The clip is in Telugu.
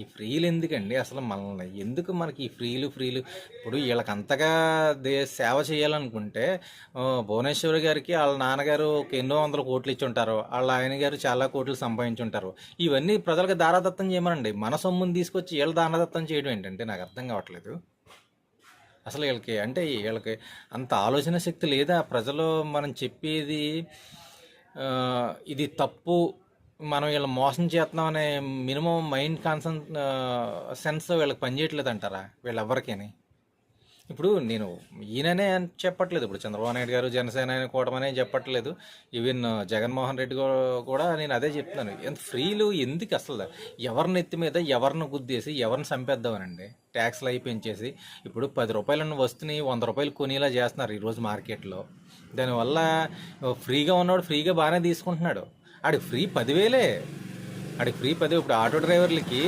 ఈ ఫ్రీలు ఎందుకండి అసలు? మనల్ని ఎందుకు మనకి ఈ ఫ్రీలు ఇప్పుడు వీళ్ళకి అంతగా సేవ చేయాలనుకుంటే భువనేశ్వరి గారికి వాళ్ళ నాన్నగారు ఒక ఎన్నో వందల కోట్లు ఇచ్చి ఉంటారు, వాళ్ళ ఆయన గారు చాలా కోట్లు సంపాదించుంటారు. ఇవన్నీ ప్రజలకు దారాదత్తం చేయమనండి. మన సొమ్ముని తీసుకొచ్చి వీళ్ళు దారాదత్తం చేయడం ఏంటంటే నాకు అర్థం కావట్లేదు. అసలు వీళ్ళకి అంటే వీళ్ళకి అంత ఆలోచన శక్తి లేదా? ప్రజలు మనం చెప్పేది ఇది తప్పు, మనం వీళ్ళ మోసం చేస్తున్నాం అనే మినిమం మైండ్ సెన్స్ వీళ్ళకి పనిచేయట్లేదు అంటారా వీళ్ళెవ్వరికీ? ఇప్పుడు నేను ఈయననే అని చెప్పట్లేదు, ఇప్పుడు చంద్రబాబు నాయుడు గారు జనసేన కూటమనే చెప్పట్లేదు, ఈవెన్ జగన్మోహన్ రెడ్డి కూడా నేను అదే చెప్తున్నాను. ఎంత ఫ్రీలు ఎందుకు అసలు? ఎవరిని ఎత్తి మీద ఎవరిని గుద్దేసి ఎవరిని చంపేద్దామనండి ట్యాక్స్లు అయి పెంచేసి. ఇప్పుడు 10 రూపాయలను వస్తుని 100 రూపాయలు కొనేలా చేస్తున్నారు ఈరోజు మార్కెట్లో. దానివల్ల ఫ్రీగా ఉన్నవాడు ఫ్రీగా బాగానే తీసుకుంటున్నాడు. ఆడికి ఫ్రీ 10,000. ఆడికి ఫ్రీ 10. ఇప్పుడు ఆటో డ్రైవర్లకి